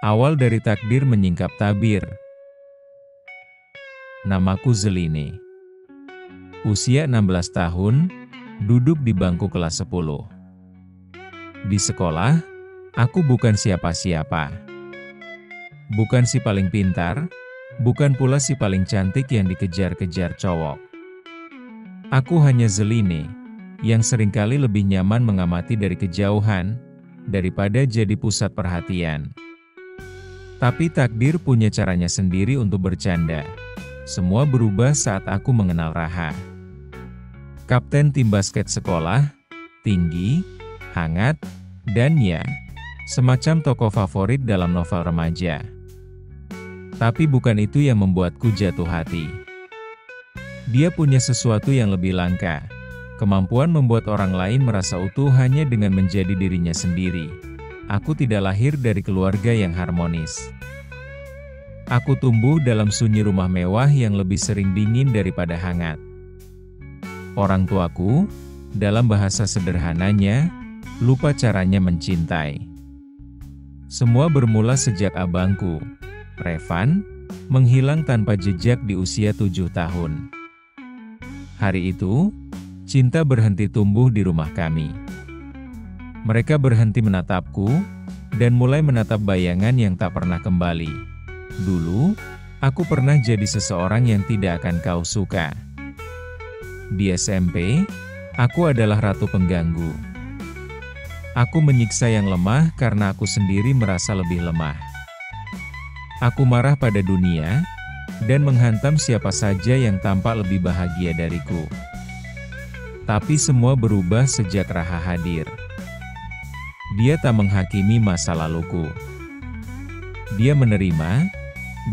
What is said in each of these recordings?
Awal dari takdir menyingkap tabir. Namaku Zeline. Usia 16 tahun, duduk di bangku kelas 10. Di sekolah, aku bukan siapa-siapa. Bukan si paling pintar, bukan pula si paling cantik yang dikejar-kejar cowok. Aku hanya Zeline, yang seringkali lebih nyaman mengamati dari kejauhan, daripada jadi pusat perhatian. Tapi takdir punya caranya sendiri untuk bercanda. Semua berubah saat aku mengenal Raha. Kapten tim basket sekolah, tinggi, hangat, dan ya, semacam tokoh favorit dalam novel remaja. Tapi bukan itu yang membuatku jatuh hati. Dia punya sesuatu yang lebih langka, kemampuan membuat orang lain merasa utuh hanya dengan menjadi dirinya sendiri. Aku tidak lahir dari keluarga yang harmonis. Aku tumbuh dalam sunyi rumah mewah yang lebih sering dingin daripada hangat. Orang tuaku, dalam bahasa sederhananya, lupa caranya mencintai. Semua bermula sejak abangku, Revan, menghilang tanpa jejak di usia 7 tahun. Hari itu, cinta berhenti tumbuh di rumah kami. Mereka berhenti menatapku, dan mulai menatap bayangan yang tak pernah kembali. Dulu, aku pernah jadi seseorang yang tidak akan kau suka. Di SMP, aku adalah ratu pengganggu. Aku menyiksa yang lemah karena aku sendiri merasa lebih lemah. Aku marah pada dunia, dan menghantam siapa saja yang tampak lebih bahagia dariku. Tapi semua berubah sejak Raha hadir. Dia tak menghakimi masa laluku. Dia menerima,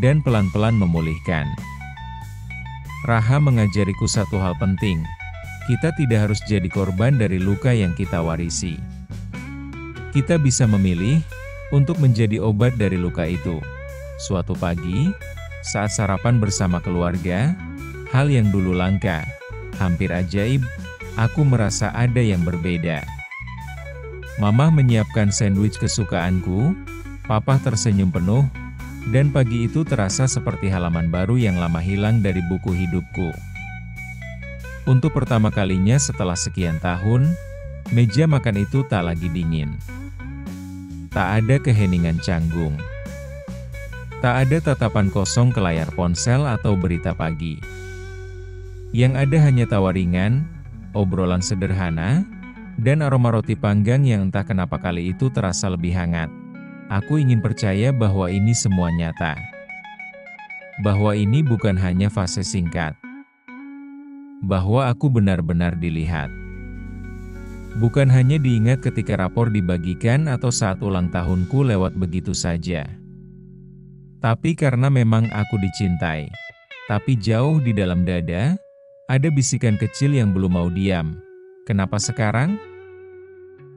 dan pelan-pelan memulihkan. Raha mengajariku satu hal penting. Kita tidak harus jadi korban dari luka yang kita warisi. Kita bisa memilih untuk menjadi obat dari luka itu. Suatu pagi, saat sarapan bersama keluarga, hal yang dulu langka, hampir ajaib, aku merasa ada yang berbeda. Mama menyiapkan sandwich kesukaanku, Papa tersenyum penuh, dan pagi itu terasa seperti halaman baru yang lama hilang dari buku hidupku. Untuk pertama kalinya setelah sekian tahun, meja makan itu tak lagi dingin. Tak ada keheningan canggung. Tak ada tatapan kosong ke layar ponsel atau berita pagi. Yang ada hanya tawa ringan, obrolan sederhana, dan aroma roti panggang yang entah kenapa kali itu terasa lebih hangat. Aku ingin percaya bahwa ini semua nyata. Bahwa ini bukan hanya fase singkat. Bahwa aku benar-benar dilihat. Bukan hanya diingat ketika rapor dibagikan atau saat ulang tahunku lewat begitu saja. Tapi karena memang aku dicintai. Tapi jauh di dalam dada, ada bisikan kecil yang belum mau diam. Kenapa sekarang?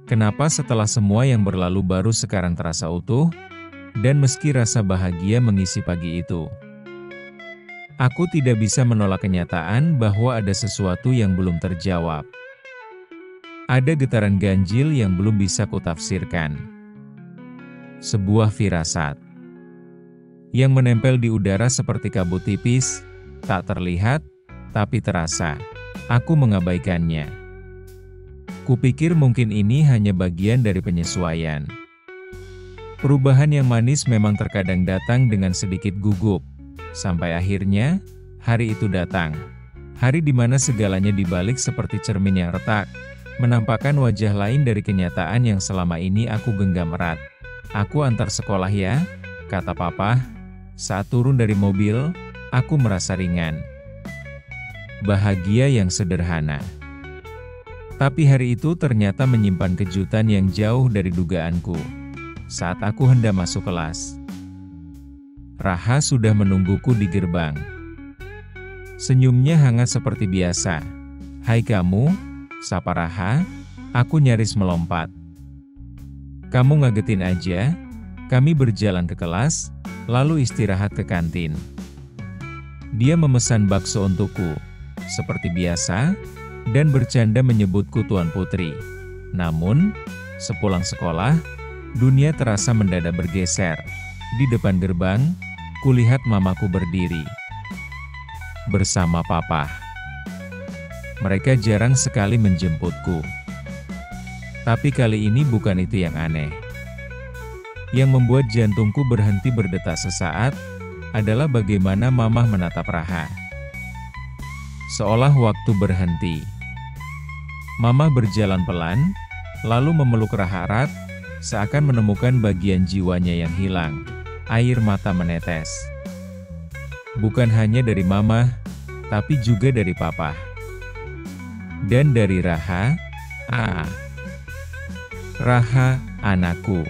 Kenapa setelah semua yang berlalu baru sekarang terasa utuh? Dan meski rasa bahagia mengisi pagi itu, aku tidak bisa menolak kenyataan bahwa ada sesuatu yang belum terjawab. Ada getaran ganjil yang belum bisa kutafsirkan. Sebuah firasat yang menempel di udara seperti kabut tipis, tak terlihat, tapi terasa. Aku mengabaikannya. Kupikir mungkin ini hanya bagian dari penyesuaian. Perubahan yang manis memang terkadang datang dengan sedikit gugup. Sampai akhirnya, hari itu datang. Hari di mana segalanya dibalik seperti cermin yang retak, menampakkan wajah lain dari kenyataan yang selama ini aku genggam erat. "Aku antar sekolah ya," kata Papa. Saat turun dari mobil, aku merasa ringan. Bahagia yang sederhana. Tapi hari itu ternyata menyimpan kejutan yang jauh dari dugaanku. Saat aku hendak masuk kelas, Raha sudah menungguku di gerbang. Senyumnya hangat seperti biasa. "Hai kamu," sapa Raha. Aku nyaris melompat. "Kamu ngagetin aja." Kami berjalan ke kelas, lalu istirahat ke kantin. Dia memesan bakso untukku, seperti biasa, dan bercanda menyebutku Tuan Putri. Namun, sepulang sekolah, dunia terasa mendadak bergeser. Di depan gerbang, kulihat mamaku berdiri bersama papa. Mereka jarang sekali menjemputku. Tapi kali ini bukan itu yang aneh. Yang membuat jantungku berhenti berdetak sesaat, adalah bagaimana mamah menatap Raha. Seolah waktu berhenti. Mamah berjalan pelan, lalu memeluk Raha erat, seakan menemukan bagian jiwanya yang hilang. Air mata menetes. Bukan hanya dari mamah, tapi juga dari papa. Dan dari Raha. Raha, anakku.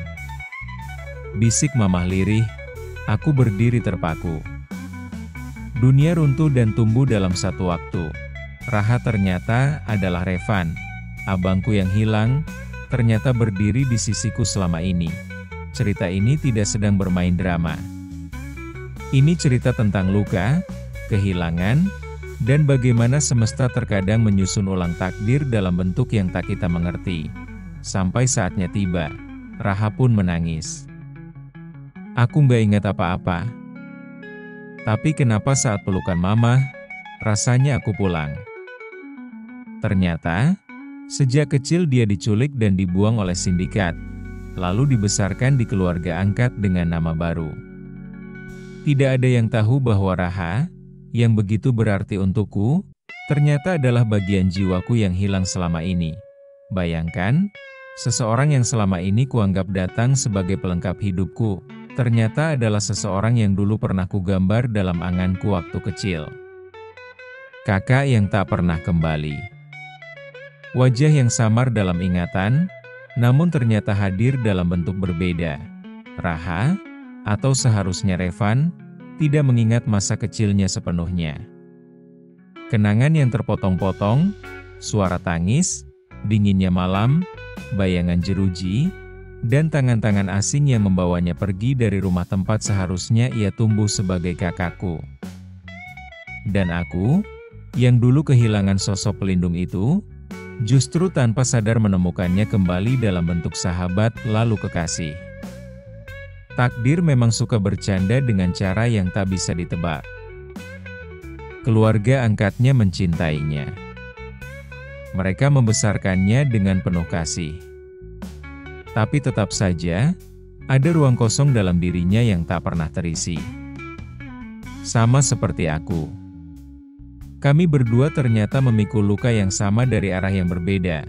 Bisik mamah lirih, aku berdiri terpaku. Dunia runtuh dan tumbuh dalam satu waktu. Raha ternyata adalah Revan, abangku yang hilang, ternyata berdiri di sisiku selama ini. Cerita ini tidak sedang bermain drama. Ini cerita tentang luka, kehilangan, dan bagaimana semesta terkadang menyusun ulang takdir dalam bentuk yang tak kita mengerti. Sampai saatnya tiba, Raha pun menangis. Aku nggak ingat apa-apa. Tapi kenapa saat pelukan mamah, rasanya aku pulang. Ternyata, sejak kecil dia diculik dan dibuang oleh sindikat, lalu dibesarkan di keluarga angkat dengan nama baru. Tidak ada yang tahu bahwa Raha, yang begitu berarti untukku, ternyata adalah bagian jiwaku yang hilang selama ini. Bayangkan, seseorang yang selama ini kuanggap datang sebagai pelengkap hidupku, ternyata adalah seseorang yang dulu pernah kugambar dalam anganku waktu kecil. Kakak yang tak pernah kembali. Wajah yang samar dalam ingatan, namun ternyata hadir dalam bentuk berbeda. Raha, atau seharusnya Revan, tidak mengingat masa kecilnya sepenuhnya. Kenangan yang terpotong-potong, suara tangis, dinginnya malam, bayangan jeruji, dan tangan-tangan asing yang membawanya pergi dari rumah tempat seharusnya ia tumbuh sebagai kakakku. Dan aku, yang dulu kehilangan sosok pelindung itu, justru tanpa sadar menemukannya kembali dalam bentuk sahabat lalu kekasih. Takdir memang suka bercanda dengan cara yang tak bisa ditebak. Keluarga angkatnya mencintainya. Mereka membesarkannya dengan penuh kasih. Tapi tetap saja, ada ruang kosong dalam dirinya yang tak pernah terisi. Sama seperti aku. Kami berdua ternyata memikul luka yang sama dari arah yang berbeda,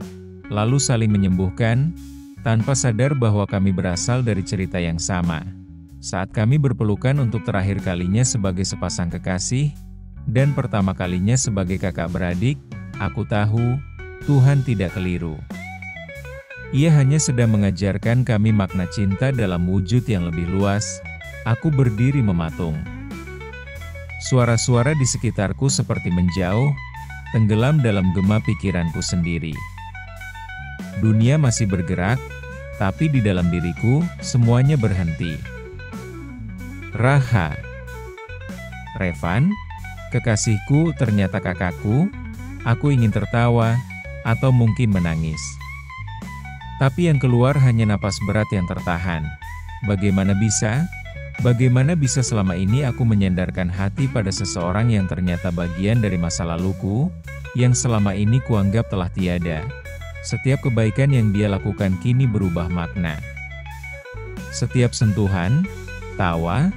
lalu saling menyembuhkan, tanpa sadar bahwa kami berasal dari cerita yang sama. Saat kami berpelukan untuk terakhir kalinya sebagai sepasang kekasih, dan pertama kalinya sebagai kakak beradik, aku tahu, Tuhan tidak keliru. Ia hanya sedang mengajarkan kami makna cinta dalam wujud yang lebih luas. Aku berdiri mematung. Suara-suara di sekitarku seperti menjauh, tenggelam dalam gema pikiranku sendiri. Dunia masih bergerak, tapi di dalam diriku, semuanya berhenti. Raha. Revan, kekasihku ternyata kakakku, aku ingin tertawa, atau mungkin menangis. Tapi yang keluar hanya napas berat yang tertahan. Bagaimana bisa? Bagaimana bisa selama ini aku menyandarkan hati pada seseorang yang ternyata bagian dari masa laluku, yang selama ini kuanggap telah tiada. Setiap kebaikan yang dia lakukan kini berubah makna. Setiap sentuhan, tawa,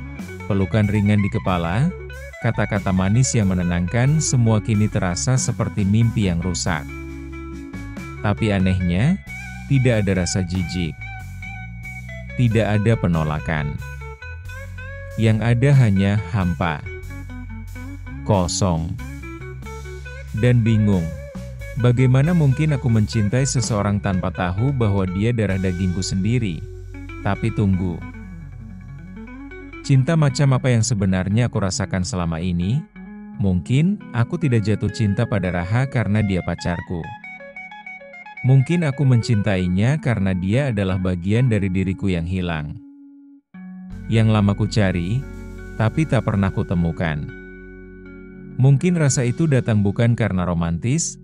pelukan ringan di kepala, kata-kata manis yang menenangkan semua kini terasa seperti mimpi yang rusak. Tapi anehnya, tidak ada rasa jijik. Tidak ada penolakan. Yang ada hanya hampa. Kosong. Dan bingung. Bagaimana mungkin aku mencintai seseorang tanpa tahu bahwa dia darah dagingku sendiri? Tapi tunggu. Cinta macam apa yang sebenarnya aku rasakan selama ini? Mungkin, aku tidak jatuh cinta pada Raha karena dia pacarku. Mungkin aku mencintainya karena dia adalah bagian dari diriku yang hilang. Yang lama ku cari, tapi tak pernah ku temukan. Mungkin rasa itu datang bukan karena romantis,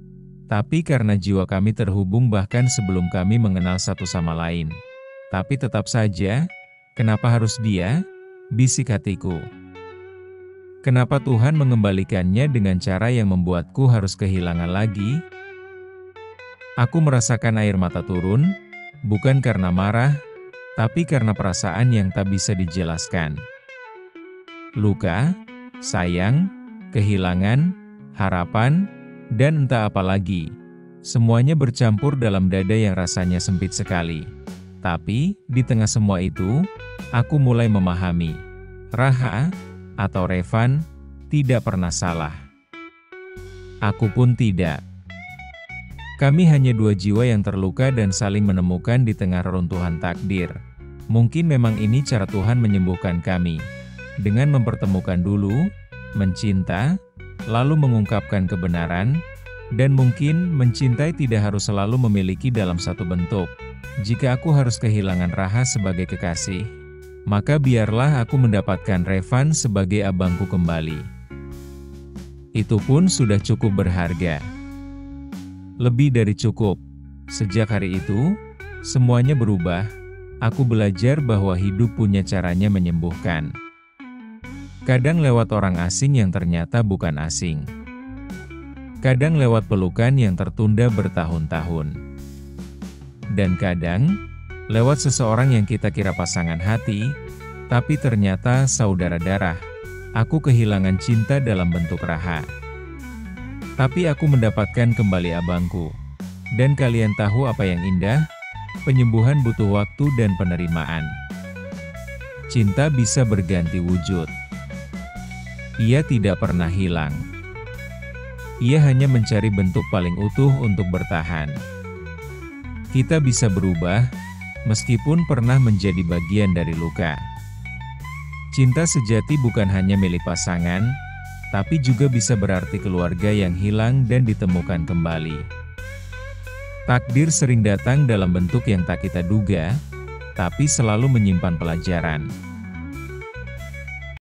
tapi karena jiwa kami terhubung bahkan sebelum kami mengenal satu sama lain. Tapi tetap saja, kenapa harus dia? bisik hatiku. Kenapa Tuhan mengembalikannya dengan cara yang membuatku harus kehilangan lagi? Aku merasakan air mata turun, bukan karena marah, tapi karena perasaan yang tak bisa dijelaskan. Luka, sayang, kehilangan, harapan, dan entah apa lagi. Semuanya bercampur dalam dada yang rasanya sempit sekali. Tapi, di tengah semua itu, aku mulai memahami. Raha, atau Revan, tidak pernah salah. Aku pun tidak. Kami hanya dua jiwa yang terluka dan saling menemukan di tengah reruntuhan takdir. Mungkin memang ini cara Tuhan menyembuhkan kami. Dengan mempertemukan dulu, mencinta, lalu mengungkapkan kebenaran, dan mungkin mencintai tidak harus selalu memiliki dalam satu bentuk. Jika aku harus kehilangan Raha sebagai kekasih, maka biarlah aku mendapatkan Revan sebagai abangku kembali. Itu pun sudah cukup berharga. Lebih dari cukup. Sejak hari itu, semuanya berubah. Aku belajar bahwa hidup punya caranya menyembuhkan. Kadang lewat orang asing yang ternyata bukan asing. Kadang lewat pelukan yang tertunda bertahun-tahun. Dan kadang, lewat seseorang yang kita kira pasangan hati, tapi ternyata saudara darah. Aku kehilangan cinta dalam bentuk Raha. Tapi aku mendapatkan kembali abangku. Dan kalian tahu apa yang indah? Penyembuhan butuh waktu dan penerimaan. Cinta bisa berganti wujud. Ia tidak pernah hilang. Ia hanya mencari bentuk paling utuh untuk bertahan. Kita bisa berubah, meskipun pernah menjadi bagian dari luka. Cinta sejati bukan hanya milik pasangan, tapi juga bisa berarti keluarga yang hilang dan ditemukan kembali. Takdir sering datang dalam bentuk yang tak kita duga, tapi selalu menyimpan pelajaran.